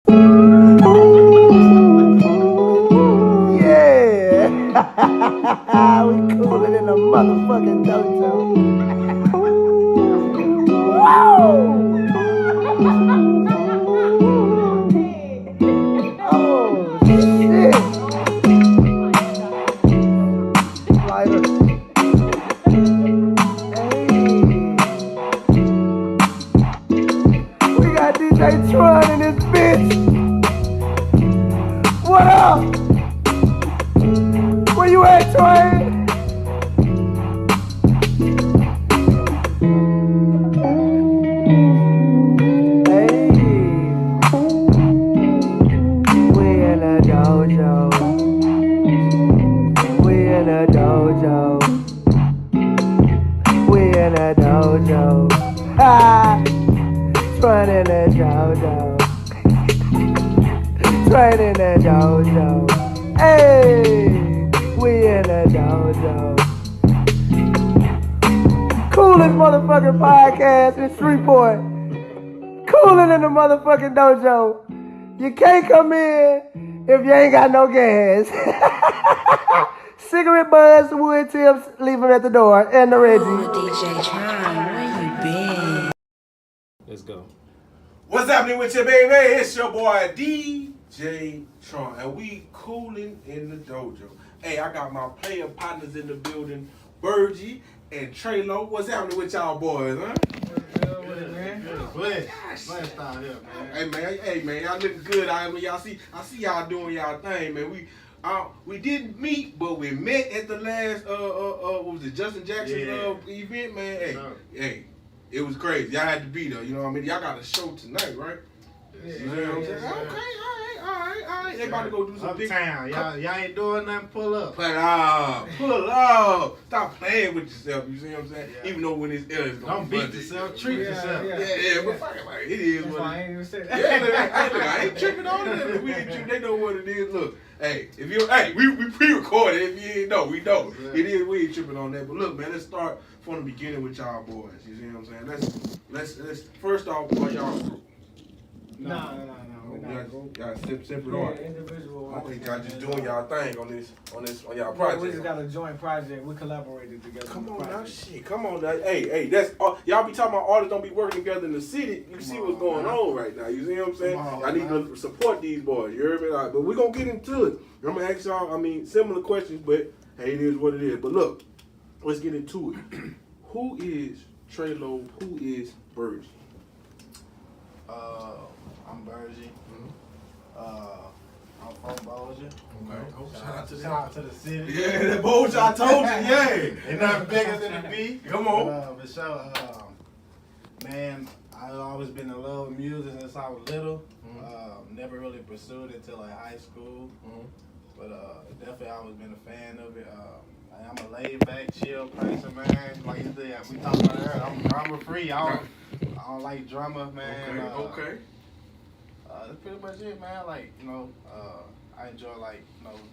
Yeah! We coolin' in the motherfucking dojo. Woo! Oh, shit! Lighter. Hey. We got DJ Tronn in this bitch. What up? Where you at, Tronn? Hey, we in the dojo. We in the dojo. We in the dojo. Ha! Tronn in the dojo. Tronn in the dojo. Hey, we in the dojo. Coolest motherfucking podcast in Shreveport. Coolin' in the motherfucking dojo. You can't come in if you ain't got no gas. Cigarette butts, wood tips, leave them at the door. And the Reggie. DJ Tronn, where you been? Let's go. What's happening with you, baby? It's your boy DJ Tronn, and we coolin' in the dojo. Hey, I got my player partners in the building, Burgie and TreLow. What's happening with y'all boys, huh? Blessed out here, man. Hey man, y'all looking good out here. I see y'all doing y'all thing, man. We didn't meet, but we met at the last what was it, Justin Jackson event, man. Hey, it was crazy. Y'all had to be there, you know what I mean? Y'all got a show tonight, right? Yeah, You know what I'm saying? Okay, all right. They about to go do some big Uptown. Y'all ain't doing nothing, pull up. Pull up. Stop playing with yourself, you see what I'm saying? Yeah. Even though when it's ill, it's gonna Don't be beat funny. yourself, treat yourself. Yeah, but fuck it, man. It is what I it ain't even say is. that. I ain't tripping on it. We ain't tripping. They know what it is. Look, hey, we pre-recorded. If you ain't know, we know. Yeah. It is. We ain't tripping on that. But look, man, let's start from the beginning with y'all boys. You see what I'm saying? Let's first off, are y'all group? No. We're not a group. Y'all separate Yeah, on. individual. Okay, y'all just doing y'all thing on y'all We project. just got a joint project. We collaborated together. Come on on the now, project. shit. Come on now. Hey, that's y'all be talking about artists don't be working together in the city. You see what's going on right now. You see what I'm saying? Come on, I need to support these boys. You heard me? Like, but we're gonna get into it. I'm gonna ask y'all, similar questions, but hey, it is what it is. But look, let's get into it. Who is TreLow? Who is Burgie? I'm Burgie. I'm from Bossier. Okay. Shout out to the city. Yeah, that bullshit I told you, yeah. Ain't nothing bigger than the beat. Come on. For sure, man, I've always been in love with music since I was little. Never really pursued it till like high school. But definitely always been a fan of it. I'm a laid back, chill person, man. Like we talked about earlier, I'm drama free. I don't like drama, man. Okay. That's pretty much it, man. Like, I enjoy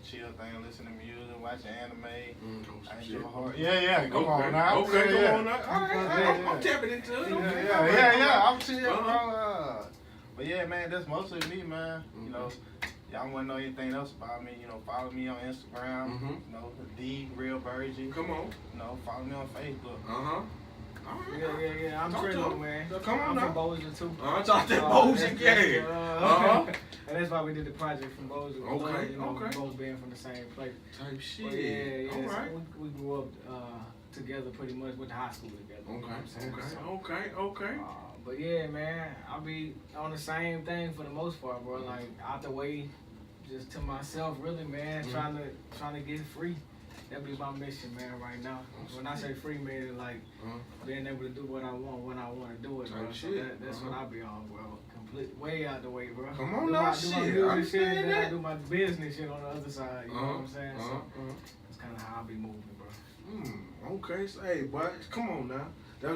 chill thing, listen to music, watching anime. I enjoy horror. Yeah, come on now. Okay, Yeah. come on now. All right, I'm tapping into it. Okay. Yeah. I'm chill, bro. But yeah, man, that's mostly me, man. You know, y'all want to know anything else about me? Follow me on Instagram. The Real Virgin. Come on. Follow me on Facebook. Yeah. I'm Talk to TreLow, him. man. Come on I'm now. from Bossier too. Talk that bullshit, yeah. And that's why we did the project from Bossier. Okay. Both being from the same place. Type shit. But yeah. All right. So we grew up together pretty much. Went to high school together. You know what I'm saying? Okay. But yeah, man, I'll be on the same thing for the most part, bro. Like out the way, just to myself, really, man. Trying to get free. That be my mission, man, right now. When I say free, man, like being able to do what I want when I want to do it, bro. So that's what I be on, bro. Complete way out the way, bro. Come on do now, my shit. music shit, and then that. I do my business shit on the other side. You know what I'm saying? So that's kind of how I be moving, bro. Okay, so hey, boy, come on now.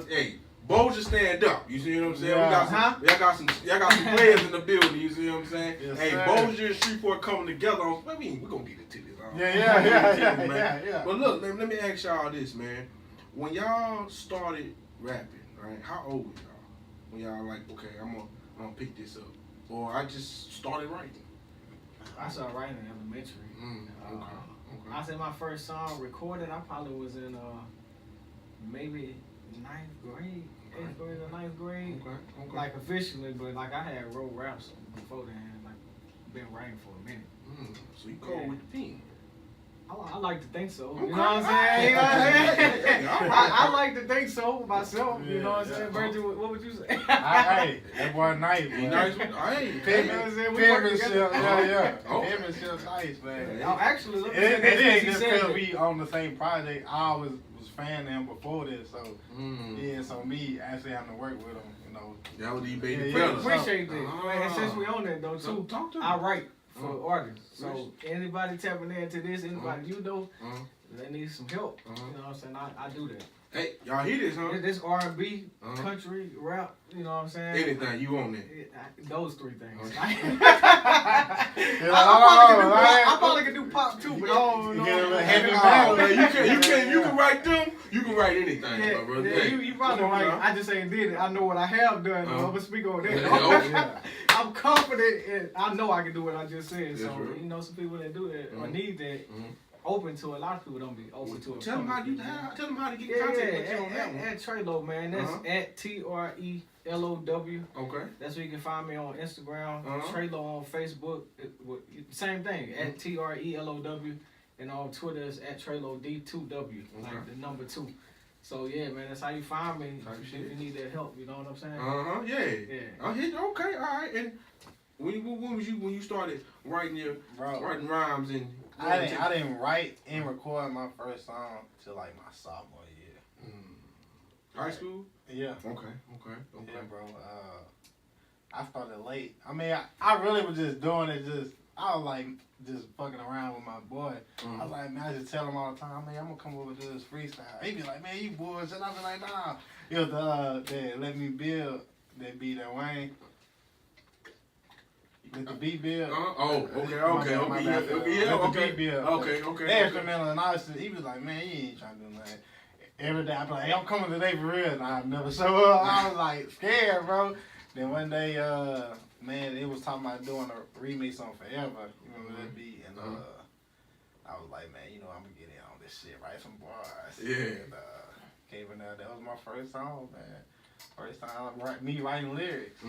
Hey, Bossier stand up. You see what I'm saying? Yeah. Y'all got some players in the building. You see what I'm saying? Yes, hey, sir. Bossier and Shreveport coming together. We're gonna get into this. Yeah. But look, let me ask y'all this, man. When y'all started rapping, right? How old was y'all? When y'all like, okay, I'm gonna pick this up. or I just started writing? I started writing in elementary. Okay. I said my first song recorded, I probably was in maybe 9th grade, 8th grade or 9th grade. Okay. Like officially, but like I had wrote raps before then, like been writing for a minute. So you cold with the pen? I like to think so. Okay. You know what I'm saying? You know what I'm saying? All right. I like to think so myself. You know what I'm saying? Virgil, what would you say? Hey, that boy nice, He man. nice with, hey, Penmanship, Penmanship, nice, man. Actually, look It at ain't this. just because we on the same project. I always was fan of him before this, so yeah. So me actually having to work with him, you know. That was the baby Yeah, fella. Appreciate that. And since we on that though So too, talk to me. I write for artists. So anybody tapping into this, anybody you know, they need some help. You know what I'm saying? I do that. Hey, y'all hear this, huh? This R&B, country, rap, you know what I'm saying? Anything you on that? Those three things. Okay. I probably could do pop too, but I don't know. Heavy Oh, metal. man, you can write them. You can write anything, Yeah, my brother. yeah, Hey, you probably come on right. now. I just ain't did it. I know what I have done. I'm gonna speak on that. Yeah. I'm confident, and I know I can do what I just said. So That's right. you know, some people that do that or need that, open to it. A lot of people don't be open to it. Tell them how to get in Yeah, contact with you on that at one. TreLow, man. That's at TreLow. Okay. That's where you can find me on Instagram. TreLow on Facebook. Same thing. At TreLow. And on Twitter is at TreLowD2W. Like the number 2. So yeah, man, that's how you find me. If you need that help, you know what I'm saying? Yeah. I hit. Okay, all right. And when you started writing writing rhymes and I didn't write and record my first song till like my sophomore year. High school? Yeah. Okay. Yeah, bro. I started late. I mean, I really was just doing it. I was like just fucking around with my boy. I was like, man, I just tell him all the time, man, I'm gonna come over and do this freestyle. He be like, man, you bullshit. I be like, nah. It was the Let Me Build that beat that Wayne. Let the beat build. Okay. They instrumental and all this shit. He was like, man, you ain't trying to do nothing. Every day I be like, hey, I'm coming today for real. And I never show up. I was like scared, bro. Then one day, man, it was talking about doing a remix on Forever. You remember that beat? And I was like, man, you know, I'm gonna get in on this shit, write some bars. Yeah. And came in there. That was my first song, man. First time me writing lyrics.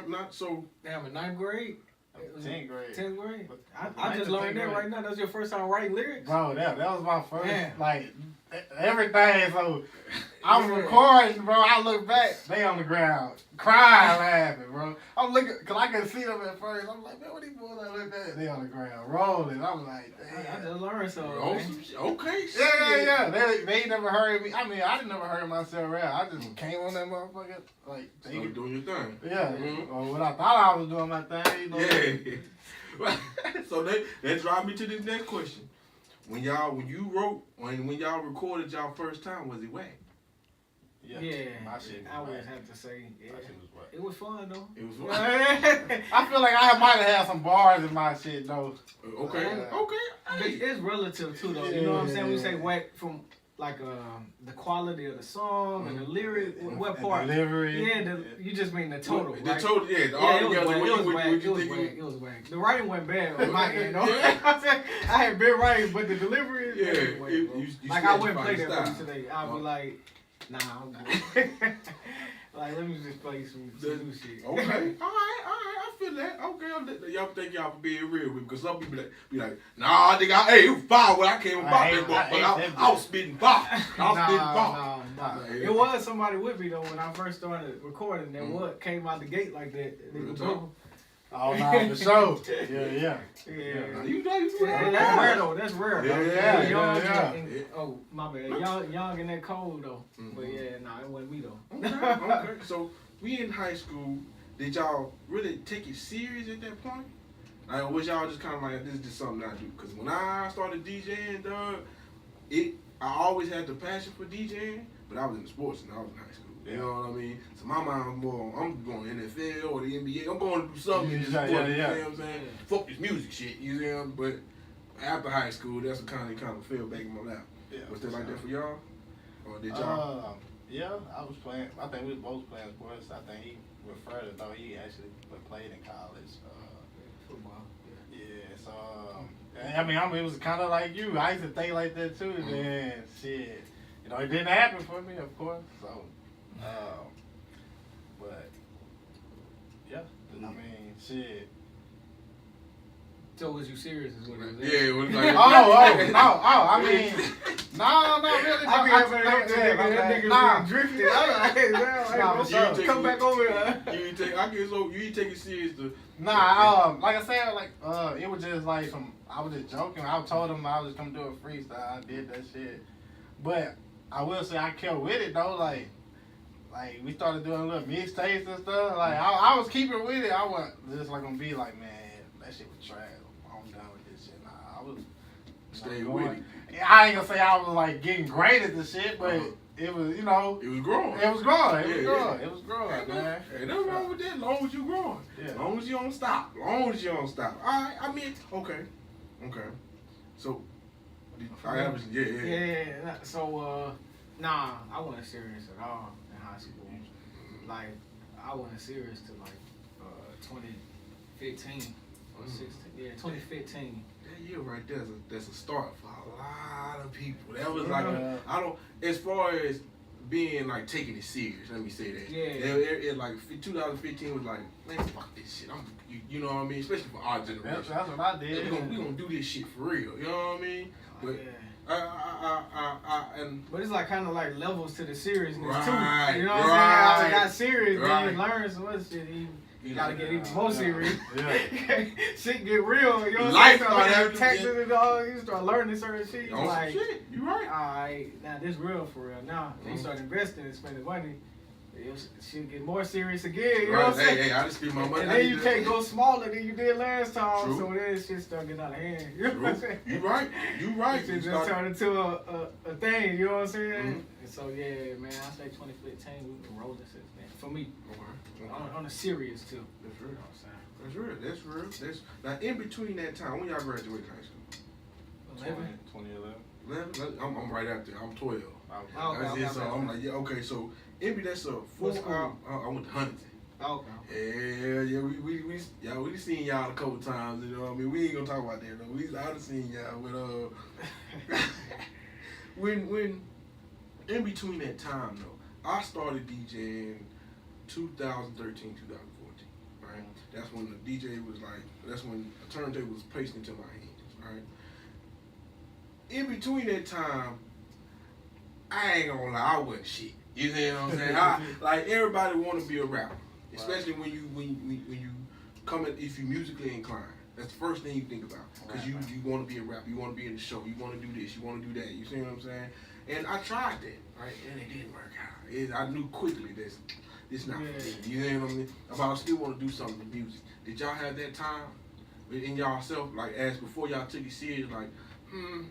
Not so. Damn, in 9th grade? 10th grade. 10th grade? I just learned that right now. That's your first time writing lyrics? Bro, that was my first, Man. like, everything. So, I'm recording, bro. I look back, they on the ground, crying, laughing, bro. I'm looking, because I couldn't see them at first. I'm like, man, what these boys like that? They on the ground, rolling. I was like, damn. I just learned something. Okay. Yeah. They never heard me. I mean, I never heard myself rap. I just came on that motherfucker. Like, So you doing your thing. Yeah. Or what I thought I was doing my thing. You know? Yeah. So that drive me to this next question. When y'all recorded y'all first time, was it whack? Yeah. My shit was I would whack. have to say, yeah. My shit was whack. It was fun though. It was whack. I feel like I might have had some bars in my shit though. Okay. Hey. It's relative too though. You know what I'm saying? We say whack from like the quality of the song and the lyric. What part? Delivery. Yeah, you just mean the total. The right? total, yeah. It was whack. The writing went bad on my end. I had been writing, but the delivery is like I wouldn't play that for you today. I'd be like, nah, I'm good. Like, let me just play some new shit. Okay. All right. I feel that. Okay. Y'all think y'all for being real with me, because some people be like, nah, nigga, it was fire when I came about that motherfucker. I was spitting fire. Nah. It was somebody with me though when I first started recording that what came out the gate like that. Nigga, bro. Oh, no, for sure. Yeah. You know, That's rare though. That's rare. Yeah. Oh, my bad. Young and that cold though. But yeah, nah, it wasn't me though. Okay. So we in high school. Did y'all really take it serious at that point? Like, or was y'all just kind of like, this is just something I do? Because when I started DJing, dog, I always had the passion for DJing, but I was in the sports and I was in high school. You know what I mean? So my mind was more, I'm going to NFL or the NBA. I'm going to do something in the sport. You know what I'm saying? Fuck this music shit. You know what I'm saying? But after high school, that's what kind of fell back in my lap. Yeah, was that like that for y'all? Or did y'all? Yeah, I was playing. I think we was both playing sports. I think he referred to though he actually played in college. Football. Yeah, so I mean, it was kind of like you. I used to think like that too. Then shit, you know, it didn't happen for me, of course. So, but yeah, I mean, shit. So was you serious? Is what it was? Yeah, it was like. I mean, no, really. That nigga drifted. Come back over here. You ain't take it serious. Like I said, it was just like I was just joking. I told him I was just gonna do a freestyle. I did that shit, but I will say I kept with it though. Like we started doing little mixtapes and stuff. Like I was keeping with it. I wasn't just like gonna be like, man, that shit was trash. I'm done with this shit. Nah, I was stay with it. I ain't gonna say I was like getting great at the shit, but it was, you know. It was growing. It was growing. It was growing, man. Ain't nothing wrong with that. As long as you growing. Yeah. As long as you don't stop. All right. I mean, okay. So, Yeah. So, nah, I wasn't serious at all in high school. Like, I wasn't serious till like 2015 or 16. Yeah, 2015. That year right there, that's a start for a lot of people. That was like, as far as being like taking it serious, let me say that. Yeah. It like 2015 was like, man, fuck this shit. You know what I mean? Especially for our generation. That's what I did. We gonna do this shit for real. You know what I mean? But but it's like kind of like levels to the seriousness too. Right, You know what I'm saying? I right. got serious, then Right. you learn some other shit. You gotta get even more serious. Yeah. Shit get real. You know what I'm Life saying? start Start having- taxes and all. You start learning certain shit. You on some like, shit. You right. alright, now this real for real. Now they start investing and spending money. Shit get more serious again. You know what I'm saying? Hey, I just spend my money. And then you can't go smaller than you did last time. True. So then shit start getting out of hand. You know what I'm saying? You right. It just turned into a thing, you know what I'm saying? Mm-hmm. And so yeah, man, I say 2015, we've been rolling since then. For me, Okay. on a serious too. That's real. You know what I'm That's real. That's now in between that time. When y'all graduated high school? saying? 2011. 11. I'm right after. I'm 12. Oh, That's okay, it. So I'm like, yeah, okay. So maybe that's a What 4 school? hour. I went to Huntington. Okay. Yeah. We seen y'all a couple times. You know what I mean? We ain't gonna talk about that though. I done seen y'all with when in between that time though, I started DJing 2013, 2014. Right. That's when the DJ was like. That's when a turntable was placed into my hands. Right. In between that time, I ain't gonna lie, I wasn't shit. You know what I'm saying? Like everybody want to be a rapper, especially when you come at, if you musically inclined. That's the first thing you think about, because you want to be a rapper, you want to be in the show, you want to do this, you want to do that. You see what I'm saying? And I tried that, right, and it didn't work out. I knew quickly that it's not for me. You know what I mean? But I still want to do something with music. Did y'all have that time in y'all self, like as before y'all took it serious, like?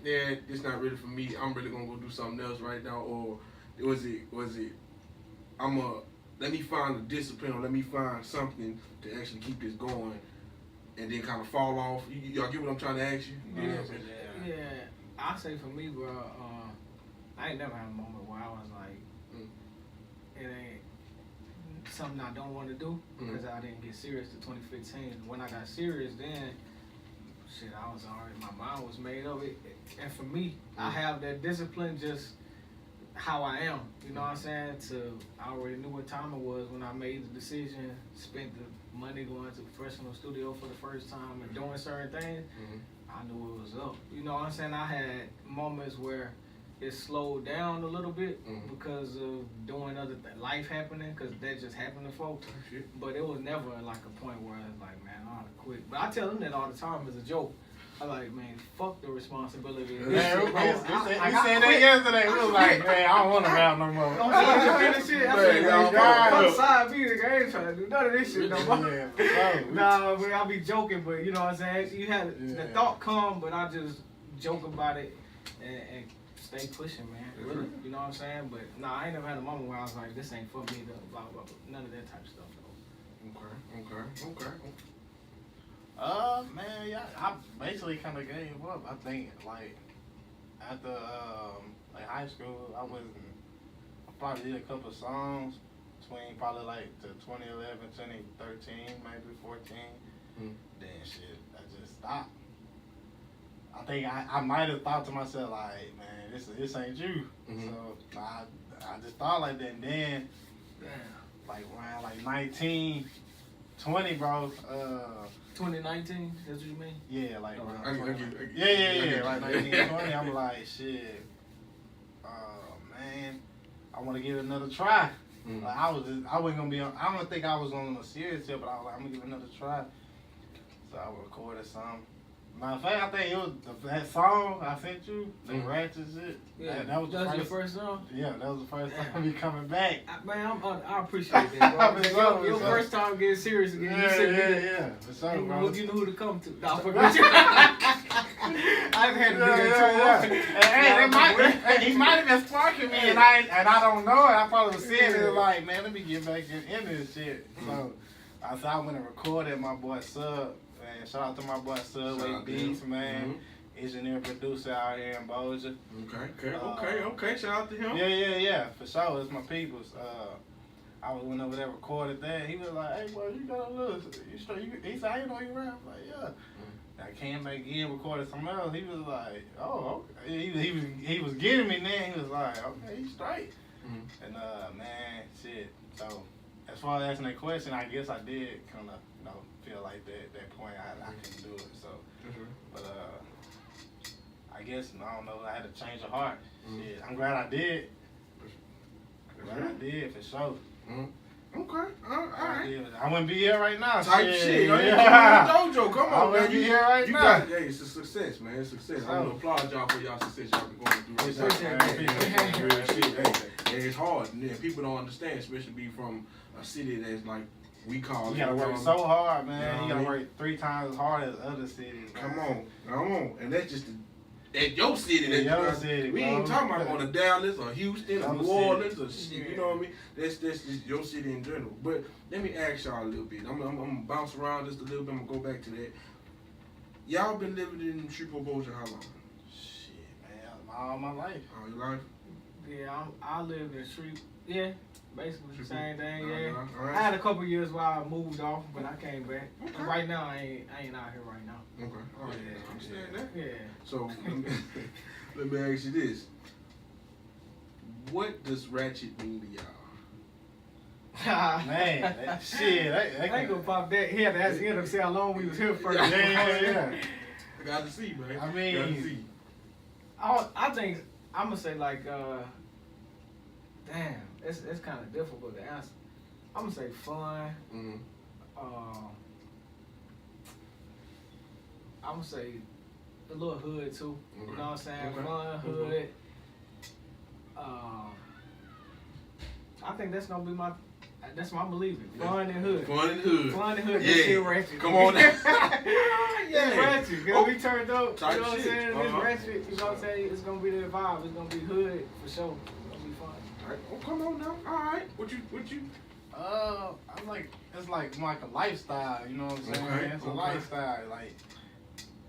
Yeah, it's not really for me. I'm really gonna go do something else right now, or was it? Let me find the discipline, or let me find something to actually keep this going, and then kind of fall off. Y'all get what I'm trying to ask you? Yeah. I say for me, bro, I ain't never had a moment where I was like, it ain't something I don't want to do because I didn't get serious to 2015. When I got serious, then. Shit, I was already, my mind was made up. And for me, I have that discipline just how I am. You know what I'm saying? I already knew what time it was when I made the decision, spent the money going to the professional studio for the first time and doing certain things. I knew it was up. You know what I'm saying? I had moments where it slowed down a little bit because of doing other life happening, because that just happened to folks. But it was never like a point where I was like, man, I ought to quit. But I tell them that all the time as a joke. I like, man, fuck the responsibility. We said that yesterday. We was like, man, I don't want to rap no more. Come side me, nigga. I ain't trying to do none of this shit no more. Nah, but I be joking, but you know what I'm saying? You had the thought come, but I just joke about it and stay pushing, man. Really, you know what I'm saying? But nah, I ain't never had a moment where I was like, this ain't for me, blah, blah, blah. None of that type of stuff, though. Okay. Man, yeah, I basically kind of gave up. I think, like, after, like, high school, I wasn't probably did a couple songs between probably like the 2011, 2013, maybe 14. Then shit, I just stopped. I think I might have thought to myself like, man, this ain't you. So I just thought like that. And then like around like 19, 20, bro. 2019, that's what you mean? Yeah, like I around get- yeah, like 19, 20. I'm like, shit. Man, I want to give it another try. Like, I wasn't gonna be on. I don't think I was on a serious tip, but I was like, I'm gonna give it another try. So I recorded something. Matter of fact, I think it was that song I sent you, the ratchet shit. Yeah, that was your first song. Yeah, that was the first time me coming back. Man, I appreciate that, bro. So, your first time getting serious again. You said yeah. For sure, you bro. know who to come to. Nah, forget you. I've had to do that too long. He might have been sparking me, and I don't know it. I probably was saying it like, man, let me get back into this shit. So I said I went and recorded my boy Sub. Man, shout out to my boy Subway Beats, man. Engineer, producer out here in Bossier. Okay. Shout out to him. Yeah, for sure. It's my peoples. I went over there, recorded that. He was like, hey, boy, you got a little, he said, I didn't know you rap. I was like, yeah. I came back in, recorded something else. He was like, oh, okay. He was getting me then. He was like, okay, he's straight. And, man, shit. So, as far as answering that question, I guess I did kind of, feel like that point I couldn't do it. So, but I guess I don't know. I had to change of heart. Shit, I'm glad I did. Glad I did for sure. Okay, all right. I wouldn't be here right now. Type shit. Yeah. Dojo, come on, I wouldn't man. be here right you now. got, hey, it's a success, man. It's a success. I want to applaud y'all for y'all success y'all been going through right now. Real shit. Hey, it's hard, and then people don't understand, especially be from a city that's like. We call You gotta work so hard, man. You gotta work 3 times as hard as other cities. Come on. And that's just at your city. Your city, we ain't talking about on the Dallas or Houston or New Orleans or shit. You know what I mean? That's just your city in general. But let me ask y'all a little bit. I'm gonna bounce around just a little bit. I'm gonna go back to that. Y'all been living in Shreveport, Bossier how long? Shit, man, all my life. All your life? Yeah, I lived in Shreveport. Yeah. Basically the same thing, yeah. Right. I had a couple years while I moved off, but I came back. Okay. And right now, I ain't out here right now. Okay. Oh, yeah. I understand that. Yeah. So, let me ask you this. What does ratchet mean to y'all? Man, that shit. I ain't gonna pop that. He had to ask him to see how long we was here first. Yeah. I got to see, man. I mean, got to see. I think I'm gonna say like, damn, it's kind of difficult to answer. I'm gonna say fun. I'm gonna say a little hood too. You know what I'm saying? Fun, hood. I think that's gonna be that's my believing. Fun and hood. Fun and hood. Fun and hood. Yeah. This shit ratchet. Come on now. Yeah, ratchet. Cause we turned up. Type You know what I'm shit. saying? This ratchet. You know what I'm saying? It's gonna be the vibe. It's gonna be hood for sure. It's gonna be fun. All right. Oh, come on now. All right. What you? I'm like, it's like a lifestyle, you know what I'm saying? Okay, It's a okay. lifestyle. Like,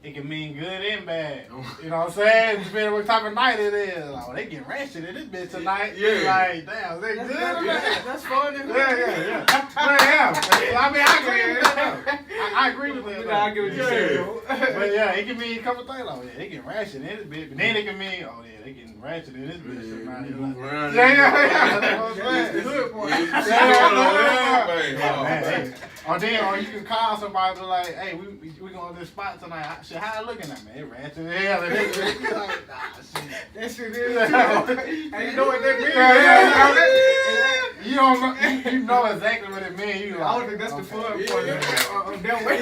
it can mean good and bad. You know what I'm saying? Depending what type of night it is. Like, oh, they get ratchet in this bitch tonight. Yeah. Like, damn, they good or bad? That's fun and hood. Yeah. I mean, I agree with that. I agree with that. I get what you're saying, bro. But yeah, it can mean a couple things. Like, yeah, they get ratchet in this bitch. But then it can mean, oh yeah, they getting ratchet in this bitch tonight. You move around. Yeah. That's what I'm saying. It's hood part. Or you can call somebody and be like, hey, we going to this spot tonight. Shit, how it looking at me? It ratchet in hell. And they be like, nah, shit. That shit is too. And you know what that means? You don't know, you know exactly what it means. You like, I don't think that's the fun part. That way.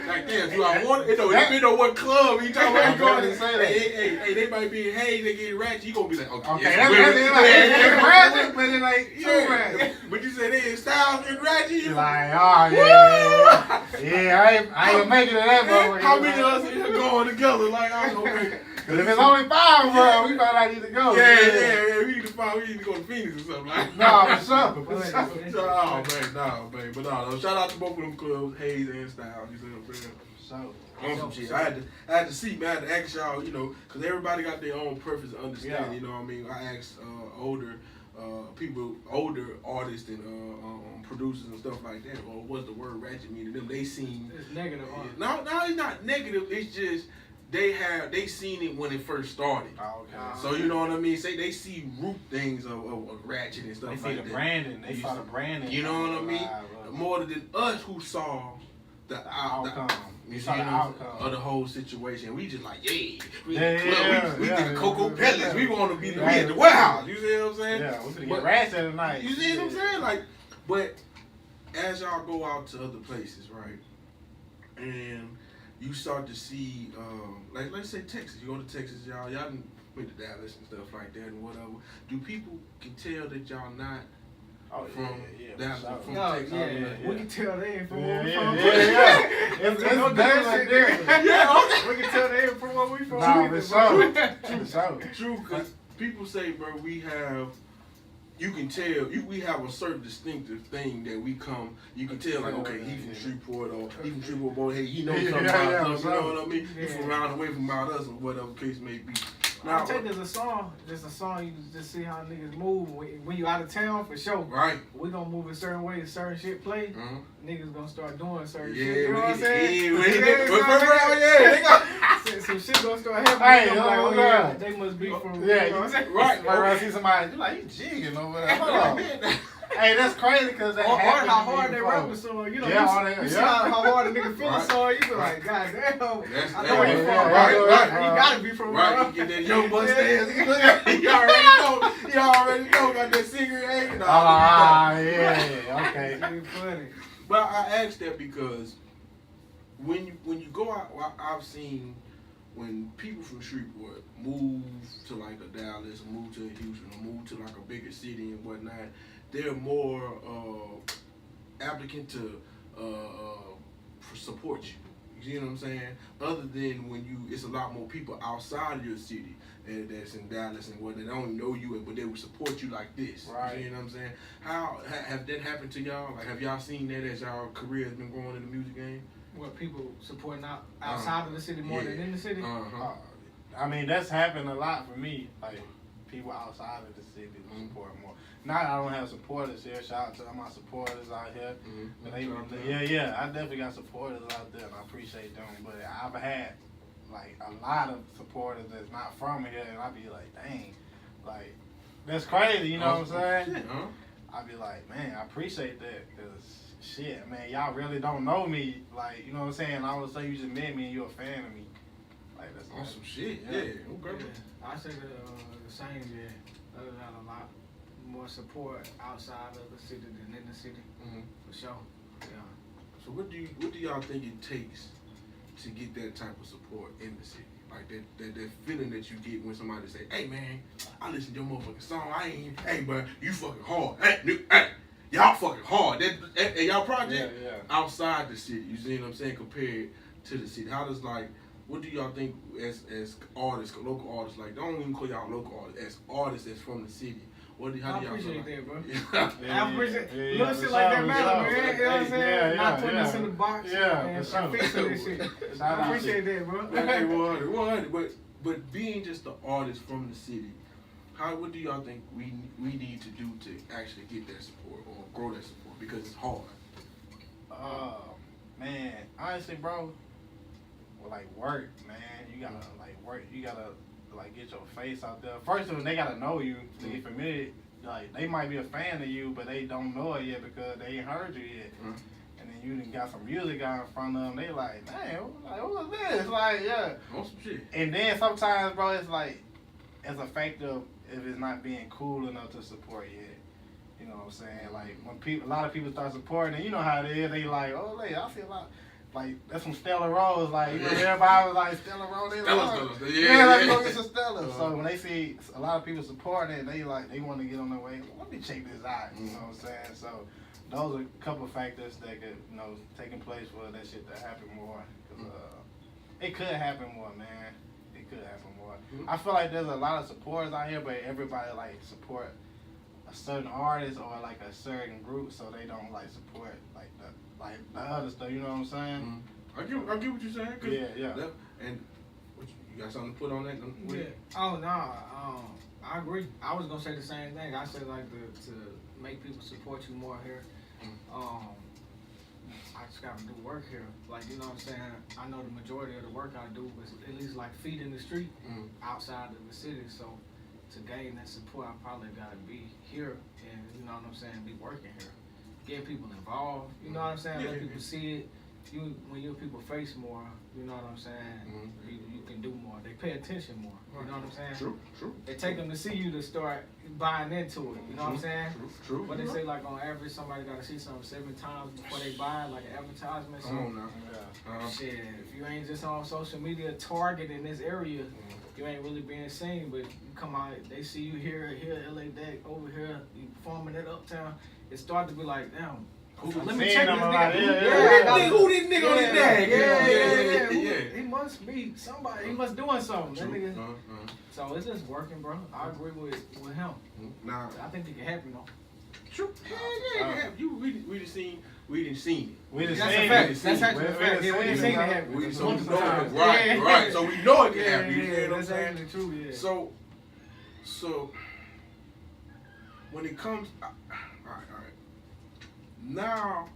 Like this, do I want it? It depends on what club you talking about. I'm going to say that. Hey, they might be, hey, they get ratchet. You gonna be like, okay, that's it's ratchet, but it ain't too ratchet. But you said they in style and ratchet. You like, oh yeah, I ain't gonna make it to that motherfucker. How many of us in here going together? Like, I don't know. Cause if it's only 5, bro, we might not need to go. Yeah. We need to go to Phoenix or something like that. Nah, for sure. Oh man. But no. Shout out to both of them clubs, Hayes and Styles. You see what I'm saying? sure. On some shit. I had to see, man. I had to ask y'all, you know, because everybody got their own preference and understanding. You know what I mean? I asked older artists and producers and stuff like that. Or what's the word ratchet mean to them? They seen It's negative. No, it's not negative. It's just they seen it when it first started. Oh, okay. So you know what I mean? Say they see root things of ratchet and stuff They like see that. the branding. They saw the branding. You know what I mean? More than us who saw the outcome. You see the outcome of the whole situation. We just like, we the Cocoa Pellets. We want to be the at the warehouse. You see what I'm saying? Yeah, we're gonna get rats at night. You see what I'm saying? Like, but as y'all go out to other places, right? And you start to see, like let's say Texas. You go to Texas, y'all went to Dallas and stuff like that and whatever. Do people can tell that y'all not from Dallas, from Texas? We can tell they ain't from where we from. It's We can tell they ain't from where we from. True, because people say, bro, you can tell, we have a certain distinctive thing that we come, you can tell, like, okay, he from Shreveport, or he from Shreveport, boy, hey, he knows something about us, you know what I mean? He from around away from about us, or whatever case may be. Now, I'll tell you, there's a song you just see how niggas move when you out of town, for sure. Right. We gonna move a certain way, certain shit play. Niggas gonna start doing certain shit. You know what I'm saying? Some shit gonna start happening. Like, they must be from. Yeah, you know what I'm saying? Right. When I see somebody, you like, you jigging over there. Hold on. Hey, that's crazy because that happened. How hard they rap the song, you know. You see how hard a nigga feel the song, you be like, God damn. I know where you from. Right. You gotta be from right. You get that young bust dance. You already know. Got that cigarette hanging out. Okay. Funny. But I asked that because when you go out, I've seen when people from Shreveport move to like a Dallas, or move to Houston, or move to like a bigger city and whatnot, they're more applicant to support you. You know what I'm saying? Other than when it's a lot more people outside of your city that's in Dallas and whatnot. They don't know you, but they will support you like this. Right. You know what I'm saying? How have that happened to y'all? Like, have y'all seen that as y'all career has been growing in the music game? What, people supporting outside of the city more than in the city? I mean, that's happened a lot for me. Like, people outside of the city support more. Not I don't have supporters here. Shout out to all my supporters out here. I definitely got supporters out there, and I appreciate them. But I've had like a lot of supporters that's not from here, and I be like, dang, like that's crazy. You know what I'm saying? I be like, man, I appreciate that, cause shit, man, y'all really don't know me. Like, you know what I'm saying? All of a sudden you just met me and you're a fan of me. Like that's awesome shit. Okay. I say the same. Yeah, other than a lot more support outside of the city than in the city, for sure. Yeah. So what do y'all think it takes to get that type of support in the city? Like that feeling that you get when somebody say, "Hey man, I listen to your motherfucking song. Hey bro, you fucking hard. Hey, y'all fucking hard. That y'all project outside the city. You see what I'm saying? Compared to the city, how does what do y'all think as artists, local artists? Like, don't even call y'all local artists, as artists that's from the city. I appreciate that, bro. I appreciate little shit like that matter, man. You know what I'm saying? Not putting us in the box and fixing this shit. I appreciate that, bro. But being just the artist from the city, what do y'all think we need to do to actually get that support or grow that support? Because it's hard. Man, honestly, bro, work, man. You gotta work. You gotta get your face out there. First of all, they gotta know you to get familiar. Like, they might be a fan of you, but they don't know it yet because they ain't heard you yet. And then you done got some music out in front of them. They like, man, what was this? Like, yeah. Awesome shit. And then sometimes, bro, it's like, as a factor if it's not being cool enough to support yet. You know what I'm saying? Like, when a lot of people start supporting it, you know how it is. They like, oh, I see a lot. Like, that's some Stella Rose. Like, you know, everybody was like, Stella Rose. They like, let's go get some Stella. So when they see a lot of people supporting it, they want to get on their way. Let me check this out. You know what I'm saying? So those are a couple factors that could, taking place for that shit to happen more. Cause, it could happen more, man. It could happen more. I feel like there's a lot of supporters out here, but everybody support a certain artist or a certain group, so they don't support the other stuff. You know what I'm saying? I get what you're saying. Yeah. And what you got something to put on that? Yeah. Oh no. I agree. I was gonna say the same thing. I said like to make people support you more here. I just gotta do work here. Like, you know what I'm saying? I know the majority of the work I do is at least like feet in the street outside of the city. So to gain that support, I probably gotta be here and, you know what I'm saying, be working here. Get people involved, you know what I'm saying? Let people see it. When your people face more, you know what I'm saying, you can do more. They pay attention more, you know what I'm saying? True. They take them to see you to start buying into it, you know what I'm saying? True. But they say like on average somebody got to see something 7 times before they buy it, like an advertisement. Come on now. Shit, if you ain't just on social media targeting this area, you ain't really being seen, but you come out, they see you here, LA Deck, over here, you performing at Uptown, it starts to be like, damn, let me check this nigga. Who this nigga on his day? Yeah. He must be somebody. He must doing something. That nigga. So it's just working, bro. I agree with him. Nah, I think it can happen though. True. Yeah. We done seen it. That's a fact. That's actually a fact. Yeah, we done seen it happen. So we know it. Right. So we know it can happen. You know what I'm that's saying? actually true. Yeah. So when it comes, all right. Now,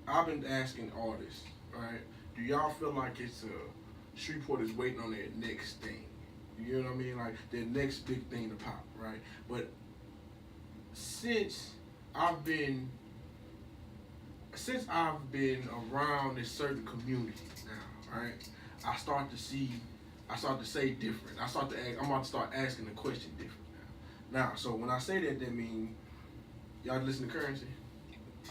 I've been asking artists, right? Do y'all feel like it's Shreveport is waiting on their next thing? You know what I mean? Like their next big thing to pop, right? But since I've been around this certain community now, right? I start to say different. I'm about to start asking the question different now. So when I say that means y'all listen to Currency?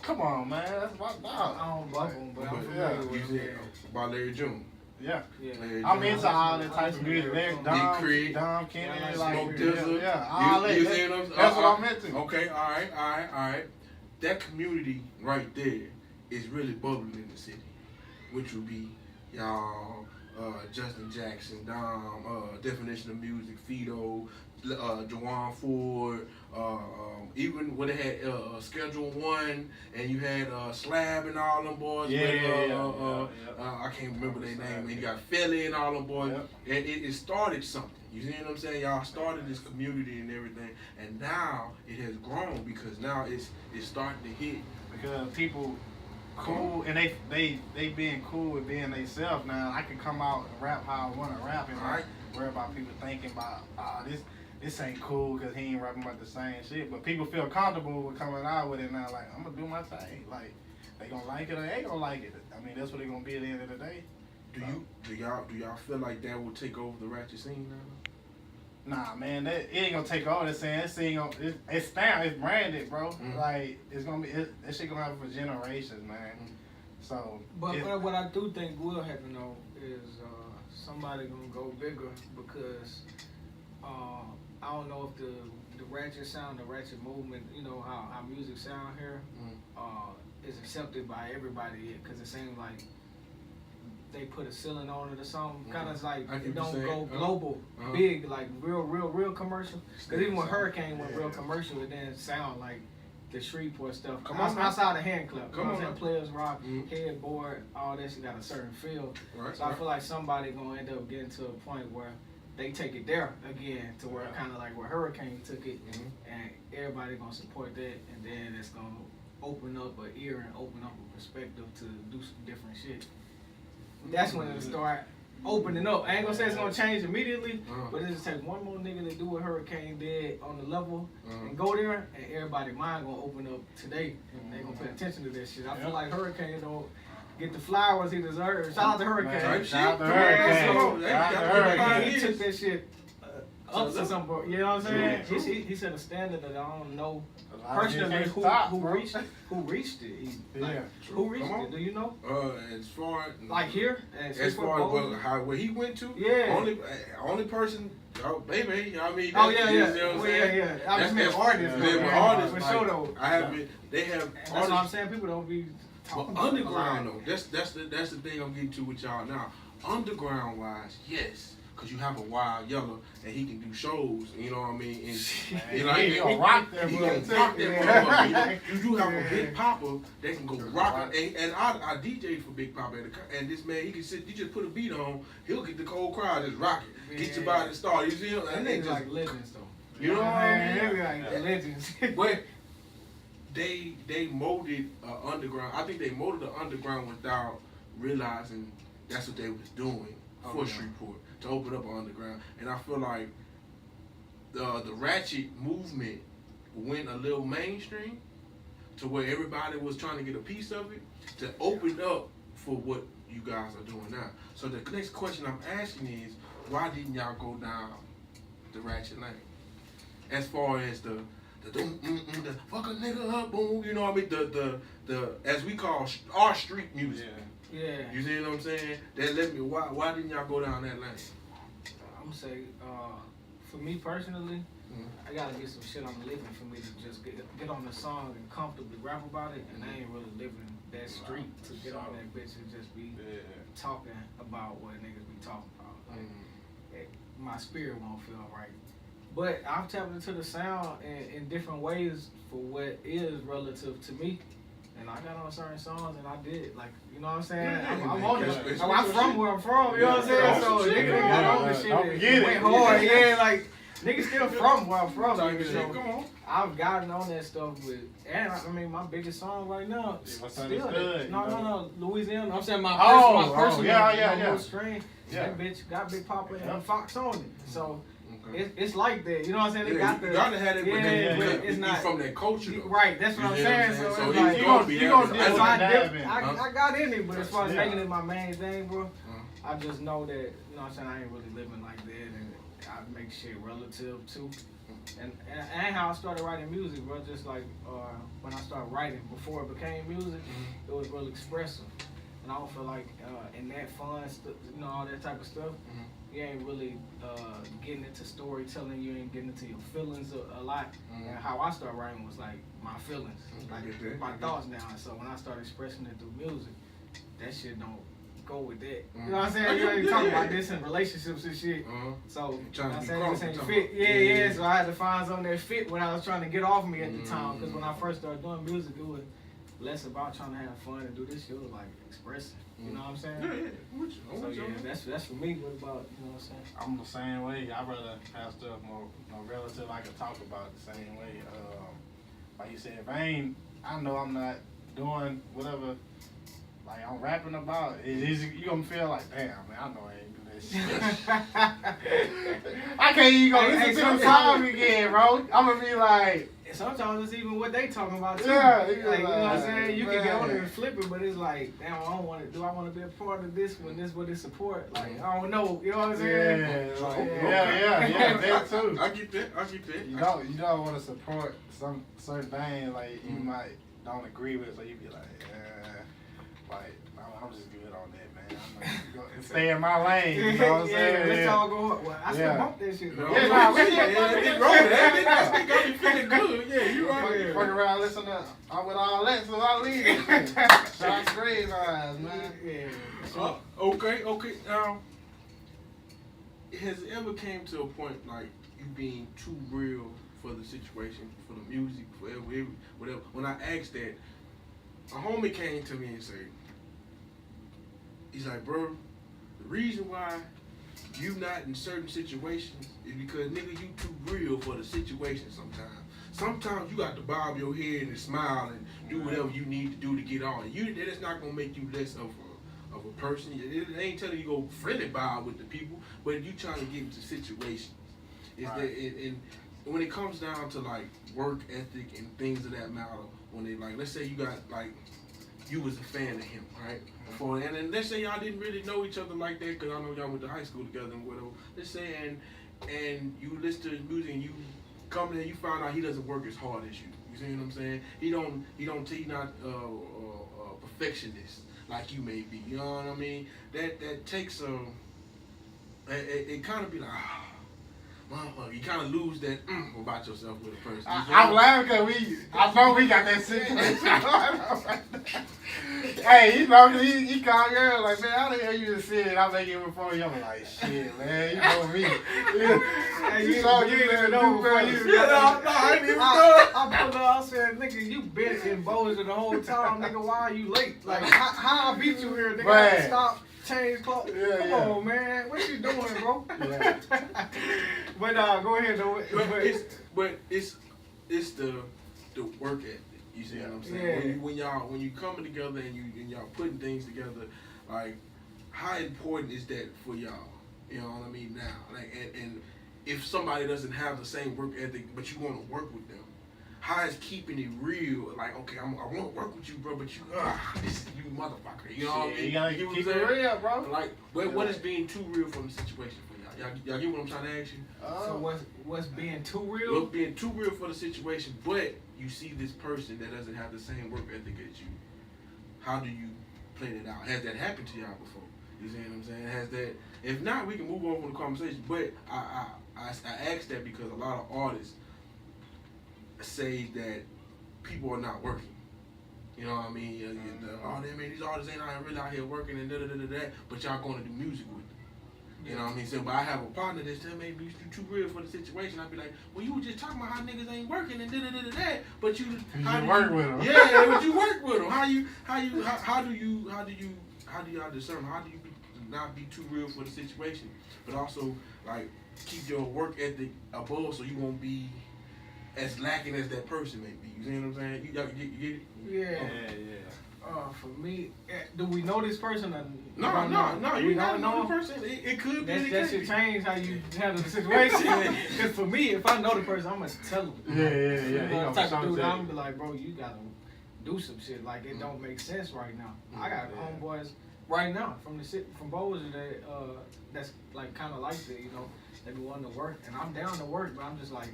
Come on, man. That's my dog. I don't buck him, but I'm familiar with him. About Larry June. Yeah. Larry I'm June. into all that type of music. Dom, Kenny, like Smoke Dizzle. Yeah, all that. That's what I'm into. Okay, all right. That community right there is really bubbling in the city, which would be y'all, Justin Jackson, Dom, Definition of Music, Fido, Jawan Ford, even when they had Schedule 1 and you had Slab and all them boys. I can't remember their name. And you got Philly and all them boys. And it started something. You see what I'm saying? Y'all started this community and everything, and now it has grown because now it's starting to hit. Because people cool and they being cool with being themselves now. I can come out and rap how I want to rap and not worry about people thinking about this ain't cool because he ain't rapping about the same shit. But people feel comfortable with coming out with it now. Like, I'm gonna do my thing. Like, they gonna like it or they ain't gonna like it. I mean, that's what they gonna be at the end of the day. Do y'all feel like that will take over the ratchet scene now? Nah, man, it ain't gonna take over the scene. That scene it's branded, bro. Like, it's gonna be that shit gonna happen for generations, man. So, but what I do think will happen though is somebody gonna go bigger because I don't know if the ratchet sound, the ratchet movement, you know how music sound here is accepted by everybody yet, because it seems like they put a ceiling on it or something. Kind of like it don't go global, big, like real commercial. Because even when Hurricane went real commercial, it didn't sound like the Shreveport stuff. Outside the hand club, you know what I'm saying? Players Rock, headboard, all that shit got a certain feel. So I feel like somebody gonna end up getting to a point where they take it there again, to where kind of like where Hurricane took it, and everybody gonna support that, and then it's gonna open up an ear and open up a perspective to do some different shit. That's when it'll start opening up. I ain't gonna say it's gonna change immediately, but it just take one more nigga to do what Hurricane did on the level and go there, and everybody's mind gonna open up today, and they gonna pay attention to that shit. I feel like Hurricane don't get the flowers he deserves. Shout out to Hurricane. Shout out to Hurricane. He took that shit up to some point. You know what I'm saying? He set a standard that I don't know personally who reached it. Who reached it? Do you know? As far like here, as far as where he went to, only person. Oh, baby, you know what I mean? I just meant artists. For sure, though. I have been. They have. That's what I'm saying. People don't be. But underground though, that's the thing I'm getting to with y'all now. Underground wise, yes, Cause you have a wild yellow and he can do shows, you know what I mean? And You know, he gonna rock that motherfucker. You do have a Big Papa that can go rock it. And I DJ for Big Papa and this man, he can sit, you just put a beat on, he'll get the cold crowd, just rock it. Get your body started, you see him? That nigga like legends though. You know what I mean? They be like legends. But they molded underground. I think they molded the underground without realizing that's what they was doing for Shreveport to open up an underground. And I feel like the ratchet movement went a little mainstream to where everybody was trying to get a piece of it to open up for what you guys are doing now. So the next question I'm asking is, why didn't y'all go down the ratchet lane? As far as the fuck a nigga up, boom, you know what I mean? The as we call our street music. Yeah. You see what I'm saying? That let me. Why didn't y'all go down that lane? I'm gonna say, for me personally, I gotta get some shit I'm living for me to just get on the song and comfortably rap about it, and I ain't really living that street to get on that bitch and just be talking about what niggas be talking about. Like, my spirit won't feel right. But I've tapped into the sound in different ways for what is relative to me. And I got on certain songs and I did, like, you know what I'm saying? I'm on it. I'm from where I'm from, you know what I'm saying? So niggas got on this shit and went hard. Yeah, like, niggas still from where I'm from. Like, so I've gotten on that stuff with, and I mean, my biggest song right now, still, no, Louisiana. I'm saying my personal stream. That bitch got Big Papa and Fox on it. So. It's like that, you know what I'm saying? They got the, you gotta have it, but it's not from that culture, though. Right? That's what I'm saying. So it's like, I got in it, but as far as making it my main thing, bro, I just know that, you know what I'm saying, I ain't really living like that, and I make shit relative to, and how I started writing music, bro. Just like when I started writing before it became music, it was real expressive, and I don't feel like in that fun, you know, all that type of stuff. You ain't really getting into storytelling. You ain't getting into your feelings a lot. And how I started writing was like my feelings, like my thoughts now. And so when I started expressing it through music, that shit don't go with that. You know what I'm saying? You ain't talking about this in relationships and shit. So I'm saying this ain't fit. Yeah. So I had to find something that fit what I was trying to get off me at the time. Because when I first started doing music, it was less about trying to have fun and do this shit. It was like expressing. You know what I'm saying? So yeah, that's for me. What about, you know what I'm saying? I'm the same way. I'd rather have stuff more relative I can talk about the same way. Like you said, if I know I'm not doing whatever, like I'm rapping about, you gonna feel like, damn, man, I know I ain't do that shit. I can't even go listen to the song again, bro. I'm gonna be like, sometimes it's even what they talking about too. Yeah, like, you know what I'm saying? You can get on it and flip it, but it's like, damn, I don't want to. Do I want to be a part of this when this what it support? Like, I don't know. You know what I'm saying? Yeah, that too. I get that. You don't want to support some certain thing like you might don't agree with, so you be like, like I'm just good on that, man. I'm gonna stay in my lane. You know what I'm saying? Let's all go. Well, I still bump that shit. Though. That got me feeling good. Yeah, you right. Fuck around, listen to with all that, so I leave. Shots grave eyes, man. Yeah. Okay. Now, has it ever came to a point like you being too real for the situation, for the music, for whatever? When I asked that, a homie came to me and said, he's like, bro, the reason why you not in certain situations is because, nigga, you too real for the situation sometimes. Sometimes you got to bob your head and smile and do whatever you need to do to get on. That's not going to make you less of a person. It ain't telling you go friendly bob with the people, but you trying to get into situations. And when it comes down to, like, work ethic and things of that matter, when they, like, let's say you got, like, you was a fan of him, right? Before, and then let's say y'all didn't really know each other like that, because I know y'all went to high school together and whatever. Let's say, and you listen to his music and you come in and you find out he doesn't work as hard as you. You see what I'm saying? He not a perfectionist like you may be. You know what I mean? That takes it kind of be like, motherfucker, you kind of lose that about yourself with a person. I'm laughing because I know we got that situation going on right now. Hey, you know, he called girl like, man, how the hell you just said I make it before you? I'm like, shit, man, you know me. Hey, you didn't even know before you. I didn't even know. I pulled up, I said, nigga, you been in Boulder the whole time, nigga. Why are you late? Like, how I beat you here, nigga? I had to stop, change clothes. Come on, man. What you doing, bro? Yeah. But go ahead, though. But it's the work ethic. You see what I'm saying? Yeah. When you coming together and y'all putting things together, like how important is that for y'all? You know what I mean? Now, like, and if somebody doesn't have the same work ethic, but you want to work with them, how is keeping it real? Like, okay, I want to work with you, bro, but you motherfucker. You know what I mean? You gotta keep it real, bro. Like, what is being too real from the situation for y'all? Y'all get what I'm trying to ask you? So what's being too real? What's being too real for the situation, but you see this person that doesn't have the same work ethic as you. How do you play that out? Has that happened to y'all before? You see what I'm saying? Has that? If not, we can move on from the conversation. But I ask that because a lot of artists say that people are not working. You know what I mean? Oh, man, these artists ain't really out here working and da. But y'all going to do music with them. You know what I mean? So, but I have a partner that's telling me you too real for the situation. I'd be like, well, you were just talking about how niggas ain't working and da. But you work with them. Yeah, but you work with them. How do y'all discern? How do you not be too real for the situation, but also like keep your work ethic above so you won't be as lacking as that person may be? You see what I'm saying? You get it? Yeah. For me, do we know this person? No. You don't know the person. It could be. That should change how you handle the situation. Because for me, if I know the person, I'm gonna tell them. Yeah. The type of dude, I'm gonna be like, bro, you gotta do some shit. Like it don't make sense right now. I got homeboys right now from Boulder that's like kind of like that, you know. They be wanting to work, and I'm down to work, but I'm just like,